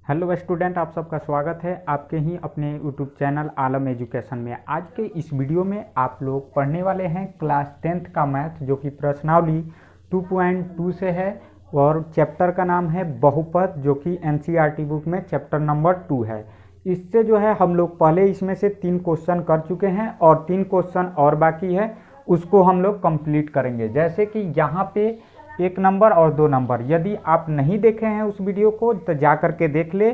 Hello student, आप सबका स्वागत है आपके ही अपने यूट्यूब चैनल आलम एजुकेशन में। आज के इस वीडियो में आप लोग पढ़ने वाले हैं क्लास 10th का मैथ, जो कि प्रश्नावली 2.2 से है और चैप्टर का नाम है बहुपद, जो कि एनसीईआरटी बुक में चैप्टर नंबर 2 है। इससे जो है हम लोग पहले इसमें से 3 क्वेश्चन कर चुके हैं और 3 क्वेश्चन और बाकी है, उसको हम लोग कंप्लीट करेंगे। जैसे कि यहाँ पे 1 नंबर और 2 नंबर, यदि आप नहीं देखे हैं उस वीडियो को तो जा कर के देख ले,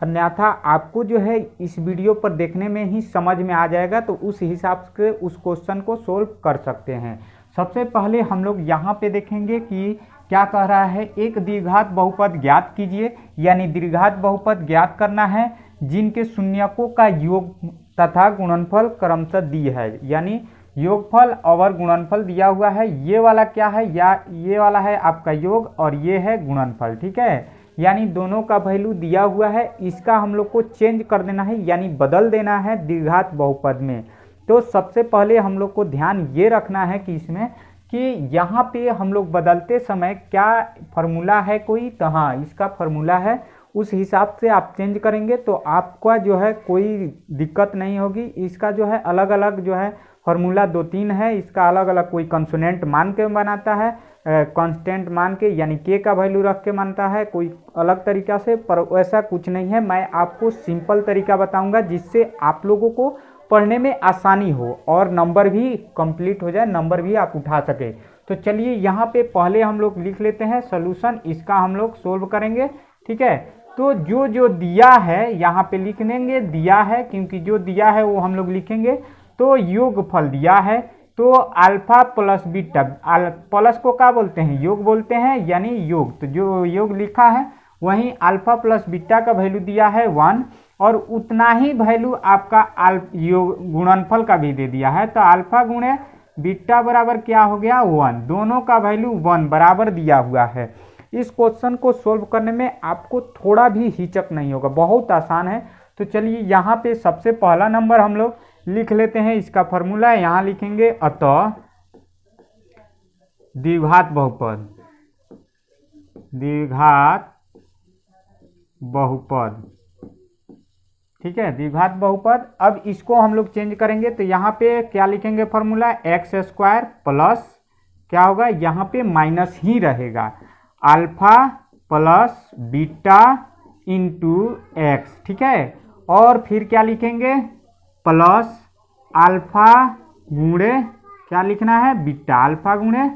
अन्यथा आपको जो है इस वीडियो पर देखने में ही समझ में आ जाएगा, तो उस हिसाब से उस क्वेश्चन को सोल्व कर सकते हैं। सबसे पहले हम लोग यहाँ पे देखेंगे कि क्या कह रहा है। एक द्विघात बहुपद ज्ञात कीजिए, यानी द्विघात बहुपद ज्ञात करना है जिनके शून्यकों का योग तथा गुणनफल क्रमशः दी है, यानी योगफल और गुणनफल दिया हुआ है। ये वाला क्या है, या ये वाला है आपका योग और ये है गुणनफल, ठीक है। यानी दोनों का वैल्यू दिया हुआ है, इसका हम लोग को चेंज कर देना है, यानी बदल देना है द्विघात बहुपद में। तो सबसे पहले हम लोग को ध्यान ये रखना है कि इसमें कि यहाँ पे हम लोग बदलते समय क्या फार्मूला है कोई, तो हाँ इसका फार्मूला है, उस हिसाब से आप चेंज करेंगे तो आपका जो है कोई दिक्कत नहीं होगी। इसका जो है अलग अलग जो है फार्मूला 2-3 है, इसका अलग अलग कोई कंसोनेंट मान के बनाता है, कांस्टेंट मान के, यानी के का वैल्यू रख के मानता है, कोई अलग तरीका से, पर वैसा कुछ नहीं है। मैं आपको सिंपल तरीका बताऊंगा जिससे आप लोगों को पढ़ने में आसानी हो और नंबर भी कंप्लीट हो जाए, नंबर भी आप उठा सके। तो चलिए यहाँ पे पहले हम लोग लिख लेते हैं सोल्यूशन, इसका हम लोग सोल्व करेंगे, ठीक है। तो जो जो दिया है यहाँ पे लिख देंगे, दिया है क्योंकि जो दिया है वो हम लोग लिखेंगे। तो योगफल दिया है, तो अल्फा प्लस बीटा, प्लस को क्या बोलते हैं, योग बोलते हैं, यानी योग। तो जो योग लिखा है वहीं अल्फा प्लस बीटा का वैल्यू दिया है 1, और उतना ही वैल्यू आपका योग गुणनफल का भी दे दिया है। तो अल्फा गुणे बीटा बराबर क्या हो गया 1, दोनों का वैल्यू 1 बराबर दिया हुआ है। इस क्वेश्चन को सोल्व करने में आपको थोड़ा भी हिचक नहीं होगा, बहुत आसान है। तो चलिए यहाँ पे सबसे पहला नंबर हम लोग लिख लेते हैं, इसका फॉर्मूला यहाँ लिखेंगे, अतः द्विघात बहुपद, द्विघात बहुपद, ठीक है, द्विघात बहुपद। अब इसको हम लोग चेंज करेंगे, तो यहाँ पे क्या लिखेंगे फॉर्मूला, एक्स स्क्वायर प्लस क्या होगा, यहाँ पे माइनस ही रहेगा, alpha plus beta into x, ठीक है। और फिर क्या लिखेंगे, प्लस अल्फा गुणे क्या लिखना है, बीटा, अल्फा गुणे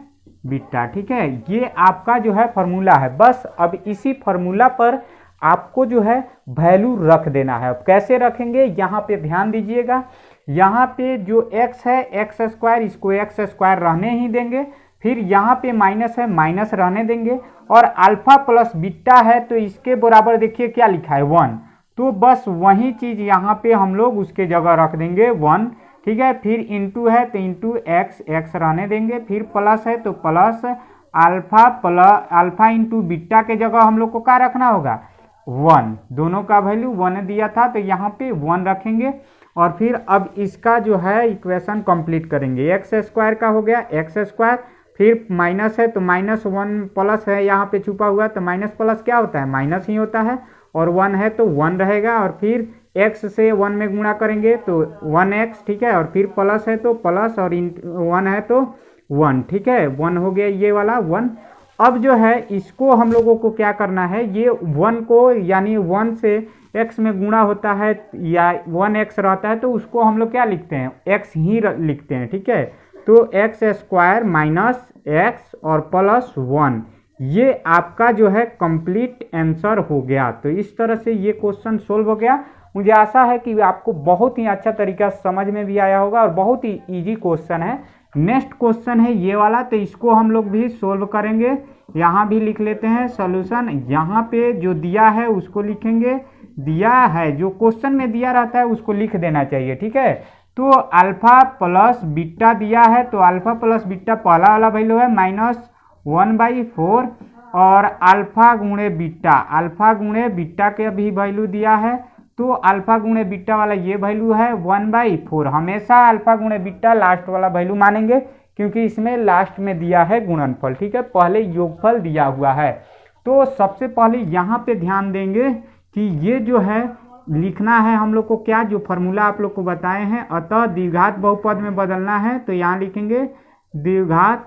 बीटा, ठीक है। ये आपका जो है फार्मूला है। बस अब इसी फार्मूला पर आपको जो है वैल्यू रख देना है। अब कैसे रखेंगे, यहाँ पे ध्यान दीजिएगा, यहाँ पे जो x है एक्स स्क्वायर, इसको एक्स स्क्वायर रहने ही देंगे, फिर यहाँ पे माइनस है माइनस रहने देंगे, और अल्फा प्लस बीटा है तो इसके बराबर देखिए क्या लिखा है 1, तो बस वही चीज़ यहाँ पे हम लोग उसके जगह रख देंगे 1, ठीक है। फिर इंटू है तो इंटू एक्स, एक्स रहने देंगे, फिर प्लस है तो प्लस अल्फा इंटू बीटा के जगह हम लोग को क्या रखना होगा 1, दोनों का वैल्यू 1 दिया था तो यहाँ पे 1 रखेंगे। और फिर अब इसका जो है इक्वेशन कंप्लीट करेंगे, एक्स स्क्वायर का हो गया एक्स स्क्वायर, फिर माइनस है तो -1 प्लस है यहाँ पे छुपा हुआ, तो माइनस प्लस क्या होता है, माइनस ही होता है, और 1 है तो 1 रहेगा, और फिर x से 1 में गुणा करेंगे तो 1x, ठीक है, और फिर प्लस है तो प्लस, और 1 है तो 1, ठीक है, 1 हो गया ये वाला 1। अब जो है इसको हम लोगों को क्या करना है, ये 1 को, यानी 1 से x में गुणा होता है या 1x रहता है तो उसको हम लोग क्या लिखते हैं, x ही लिखते हैं, ठीक है। तो एक्स स्क्वायर माइनस एक्स और प्लस 1, ये आपका जो है कंप्लीट आंसर हो गया। तो इस तरह से ये क्वेश्चन सोल्व हो गया। मुझे आशा है कि आपको बहुत ही अच्छा तरीका समझ में भी आया होगा और बहुत ही इजी क्वेश्चन है। नेक्स्ट क्वेश्चन है ये वाला, तो इसको हम लोग भी सोल्व करेंगे। यहाँ भी लिख लेते हैं सोल्यूशन, यहाँ पे जो दिया है उसको लिखेंगे, दिया है जो क्वेश्चन में दिया रहता है उसको लिख देना चाहिए, ठीक है। तो अल्फा प्लस बीटा दिया है, तो अल्फा प्लस बीटा पहला वाला वैल्यू है -1/4, और अल्फा गुणे बीटा, अल्फा गुणे बीटा के भी वैल्यू दिया है, तो अल्फा गुणे बीटा वाला ये वैल्यू है 1/4। हमेशा अल्फा गुणे बीटा लास्ट वाला वैल्यू मानेंगे क्योंकि इसमें लास्ट में दिया है गुणनफल, ठीक है, पहले योगफल दिया हुआ है। तो सबसे पहले यहाँ पे ध्यान देंगे कि ये जो है लिखना है हम लोग को क्या, जो फार्मूला आप लोग को बताए हैं, अतः द्विघात बहुपद में बदलना है तो यहाँ लिखेंगे द्विघात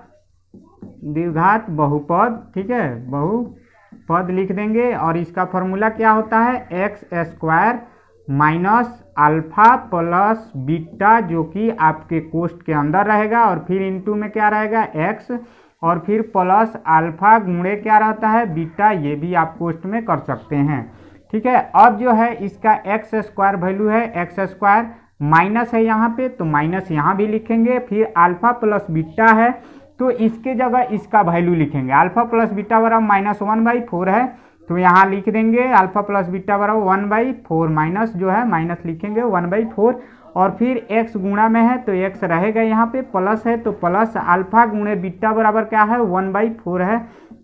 बहुपद, ठीक है, बहुपद लिख देंगे। और इसका फार्मूला क्या होता है, x square minus alpha plus beta, जो कि आपके कोष्ठ के अंदर रहेगा, और फिर इनटू में क्या रहेगा एक्स, और फिर प्लस अल्फा गुणे क्या रहता है बीटा, ये भी आप कोष्ठ में कर सकते हैं, ठीक है। अब जो है इसका एक्स स्क्वायर वैल्यू है, एक्स स्क्वायर माइनस है यहाँ पे तो माइनस यहाँ भी लिखेंगे, फिर अल्फा प्लस बीटा है तो इसके जगह इसका वैल्यू लिखेंगे, अल्फा प्लस बीटा बराबर -1/4 है तो यहाँ लिख देंगे अल्फा प्लस बीटा बराबर 1/4, माइनस जो है माइनस लिखेंगे 1/4, और फिर x गुणा में है तो x रहेगा यहाँ पे, प्लस है तो प्लस अल्फा गुणे बीटा बराबर क्या है 1/4 है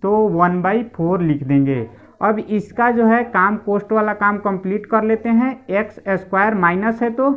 तो 1/4 लिख देंगे। अब इसका जो है काम कोष्ठ वाला काम कंप्लीट कर लेते हैं। एक्स स्क्वायर माइनस है तो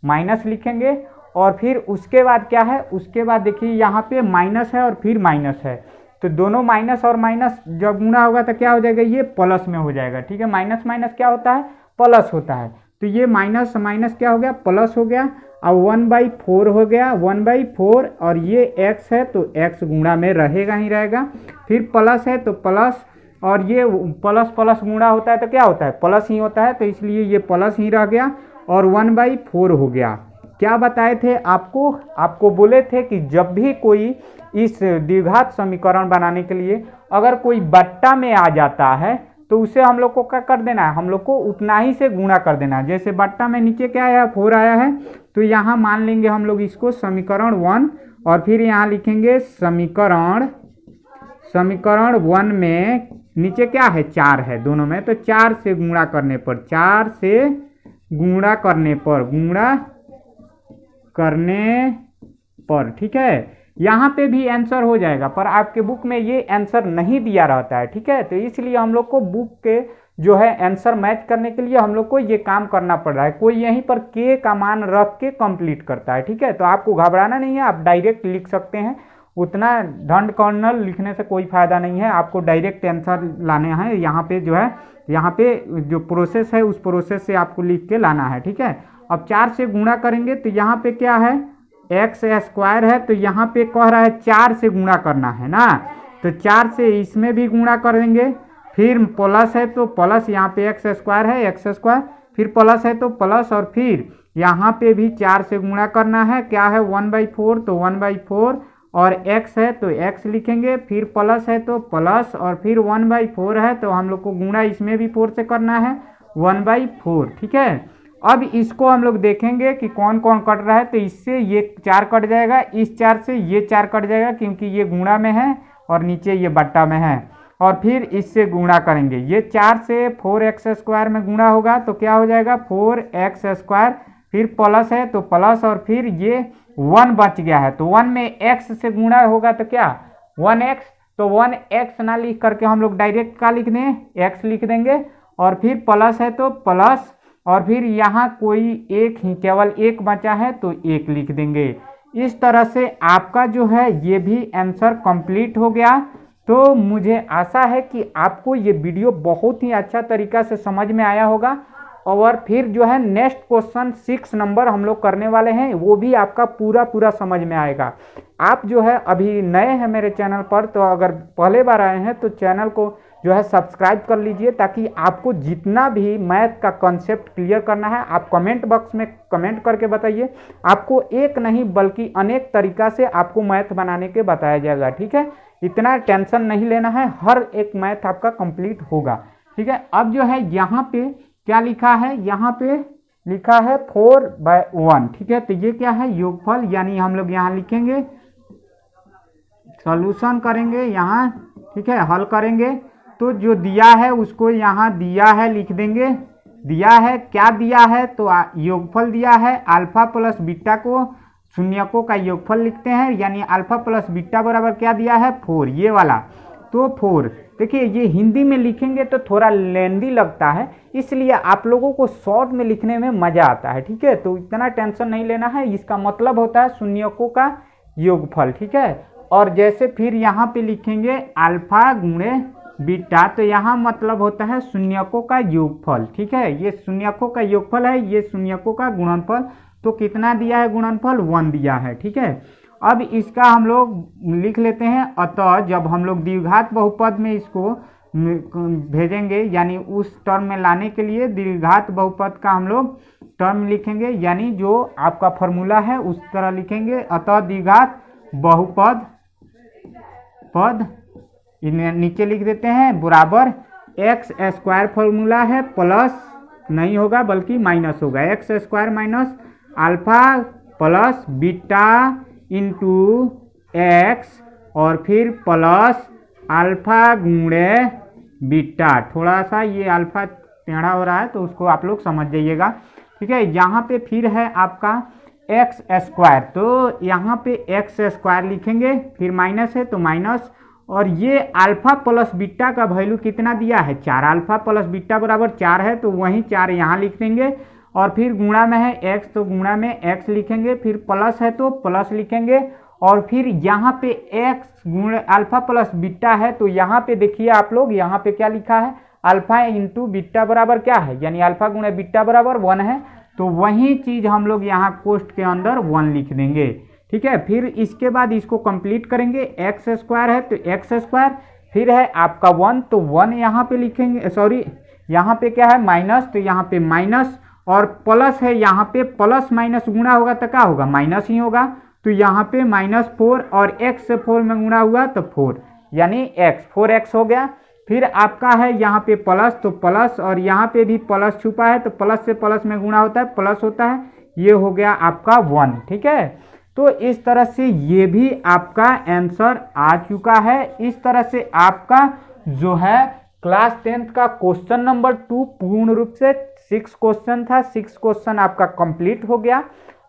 माइनस लिखेंगे, और फिर उसके बाद क्या है, उसके बाद देखिए यहाँ पे माइनस है और फिर माइनस है तो दोनों माइनस और माइनस जब गुणा होगा तो क्या हो जाएगा, ये प्लस में हो जाएगा, ठीक है। माइनस माइनस क्या होता है, प्लस होता है, तो ये माइनस माइनस क्या हो गया, प्लस हो गया। अब 1/4 हो गया, 1/4, और ये x है तो x गुणा में रहेगा ही रहेगा, फिर प्लस है तो प्लस, और ये प्लस प्लस गुणा होता है तो क्या होता है, प्लस ही होता है, तो इसलिए ये प्लस ही रह गया और 1/4 हो गया। क्या बताए थे आपको बोले थे कि जब भी कोई इस द्विघात समीकरण बनाने के लिए अगर कोई बट्टा में आ जाता है तो उसे हम लोग को क्या कर देना है, हम लोग को उतना ही से गुणा कर देना है। जैसे बट्टा में नीचे क्या आया, 4 आया है तो यहाँ मान लेंगे हम लोग इसको समीकरण 1, और फिर यहाँ लिखेंगे समीकरण 1 में नीचे क्या है 4 है दोनों में, तो 4 से गुणा करने पर, 4 से गुणा करने पर, ठीक है। यहाँ पे भी आंसर हो जाएगा, पर आपके बुक में ये आंसर नहीं दिया रहता है, ठीक है, तो इसलिए हम लोग को बुक के जो है आंसर मैच करने के लिए हम लोग को ये काम करना पड़ रहा है। कोई यहीं पर के का मान रख के कंप्लीट करता है, ठीक है, तो आपको घबराना नहीं है, आप डायरेक्ट लिख सकते हैं, उतना ढंड कर्नल लिखने से कोई फायदा नहीं है, आपको डायरेक्ट आंसर लाने हैं। यहाँ पे जो है, यहाँ पे जो प्रोसेस है उस प्रोसेस से आपको लिख के लाना है, ठीक है। अब 4 से गुणा करेंगे तो यहाँ पे क्या है, एक्स स्क्वायर है तो यहाँ पे कह रहा है 4 से गुणा करना है ना, तो 4 से इसमें भी गुणा करेंगे, फिर प्लस है तो प्लस, यहाँ पे एक्स स्क्वायर है, एक्स स्क्वायर, फिर प्लस है तो प्लस, और फिर यहाँ पे भी 4 से गुणा करना है, क्या है 1/4 तो 1/4, और x है तो x लिखेंगे, फिर प्लस है तो प्लस, और फिर 1/4 है तो हम लोग को गुणा इसमें भी 4 से करना है 1/4, ठीक है। अब इसको हम लोग देखेंगे कि कौन कौन कट रहा है, तो इससे ये 4 कट जाएगा, इस 4 से ये 4 कट जाएगा क्योंकि ये गुणा में है और नीचे ये बट्टा में है, और फिर इससे गुणा करेंगे, ये 4 से 4x स्क्वायर में गुणा होगा तो क्या हो जाएगा 4x स्क्वायर, फिर प्लस है तो प्लस, और फिर ये 1 बच गया है तो 1 में x से गुणा होगा तो क्या 1x, तो 1x ना लिख करके हम लोग डायरेक्ट क्या लिख दें, x लिख देंगे, और फिर प्लस है तो प्लस, और फिर यहाँ कोई एक ही केवल एक बचा है तो 1 लिख देंगे। इस तरह से आपका जो है ये भी आंसर कंप्लीट हो गया। तो मुझे आशा है कि आपको ये वीडियो बहुत ही अच्छा तरीका से समझ में आया होगा, और फिर जो है नेक्स्ट क्वेश्चन 6 नंबर हम लोग करने वाले हैं, वो भी आपका पूरा समझ में आएगा। आप जो है अभी नए हैं मेरे चैनल पर, तो अगर पहले बार आए हैं तो चैनल को जो है सब्सक्राइब कर लीजिए, ताकि आपको जितना भी मैथ का कॉन्सेप्ट क्लियर करना है आप कमेंट बॉक्स में कमेंट करके बताइए, आपको एक नहीं बल्कि अनेक तरीका से आपको मैथ बनाने के बताया जाएगा, ठीक है। इतना टेंशन नहीं लेना है, हर एक मैथ आपका कंप्लीट होगा, ठीक है। अब जो है यहाँ पे क्या लिखा है, यहाँ पे लिखा है 4/1, ठीक है, तो ये क्या है योगफल, यानी हम लोग यहाँ लिखेंगे सॉल्यूशन करेंगे यहाँ, ठीक है, हल करेंगे, तो जो दिया है उसको यहाँ दिया है लिख देंगे, दिया है क्या दिया है, तो योगफल दिया है, अल्फा प्लस बीटा को शून्यकों का योगफल लिखते हैं, यानी अल्फा प्लस बीटा बराबर क्या दिया है 4, ये वाला, तो 4। देखिए ये हिंदी में लिखेंगे तो थोड़ा लेंदी लगता है, इसलिए आप लोगों को शॉर्ट में लिखने में मज़ा आता है, ठीक है, तो इतना टेंशन नहीं लेना है। इसका मतलब होता है शून्यकों का योगफल, ठीक है। और जैसे फिर यहाँ पे लिखेंगे अल्फा गुणे बीटा, तो यहाँ मतलब होता है शून्यकों का योगफल। ठीक है, ये शून्यकों का योगफल है, ये शून्यकों का गुणनफल। तो कितना दिया है गुणनफल? 1 दिया है। ठीक है, अब इसका हम लोग लिख लेते हैं। अतः जब हम लोग द्विघात बहुपद में इसको भेजेंगे, यानी उस टर्म में लाने के लिए द्विघात बहुपद का हम लोग टर्म लिखेंगे, यानी जो आपका फॉर्मूला है उस तरह लिखेंगे। अतः द्विघात बहुपद नीचे लिख देते हैं बराबर एक्स स्क्वायर फॉर्मूला है, प्लस नहीं होगा बल्कि माइनस होगा, x square minus alpha plus beta into x और फिर प्लस अल्फा गुणे बीटा। थोड़ा सा ये अल्फा टेढ़ा हो रहा है तो उसको आप लोग समझ जाइएगा। ठीक है, यहाँ पे फिर है आपका एक्स स्क्वायर, तो यहाँ पे एक्स स्क्वायर लिखेंगे, फिर माइनस है तो माइनस, और ये अल्फा प्लस बीटा का वैल्यू कितना दिया है? 4। अल्फा प्लस बीटा बराबर 4 है, तो वहीं 4 यहाँ लिख देंगे, और फिर गुणा में है x तो गुणा में x लिखेंगे, फिर प्लस है तो प्लस लिखेंगे, और फिर यहाँ पे x गुणे अल्फा प्लस बीटा है, तो यहाँ पे देखिए आप लोग, यहाँ पे क्या लिखा है? अल्फा इंटू बीटा बराबर क्या है? यानी अल्फा गुणे बीटा बराबर 1 है, तो वही चीज हम लोग यहाँ कोष्ठ के अंदर 1 लिख देंगे। ठीक है, फिर इसके बाद इसको कंप्लीट करेंगे। एक्स स्क्वायर है तो एक्स स्क्वायर, फिर है आपका 1 तो 1 यहाँ पे लिखेंगे, सॉरी यहाँ पे क्या है? माइनस, तो यहाँ पे माइनस, और प्लस है यहाँ पे, प्लस माइनस गुणा होगा तो क्या होगा? माइनस ही होगा, तो यहाँ पे -4, और x से 4 में गुणा हुआ तो 4, यानी x 4x हो गया। फिर आपका है यहाँ पे प्लस, तो प्लस, और यहाँ पे भी प्लस छुपा है तो प्लस से प्लस में गुणा होता है, प्लस होता है, ये हो गया आपका 1। ठीक है, तो इस तरह से ये भी आपका आंसर आ चुका है। इस तरह से आपका जो है क्लास 10th का क्वेश्चन नंबर 2 पूर्ण रूप से 6 क्वेश्चन था, 6 क्वेश्चन आपका कंप्लीट हो गया।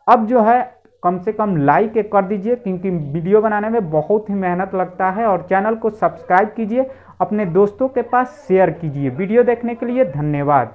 अब जो है कम से कम लाइक कर दीजिए, क्योंकि वीडियो बनाने में बहुत ही मेहनत लगता है, और चैनल को सब्सक्राइब कीजिए, अपने दोस्तों के पास शेयर कीजिए। वीडियो देखने के लिए धन्यवाद।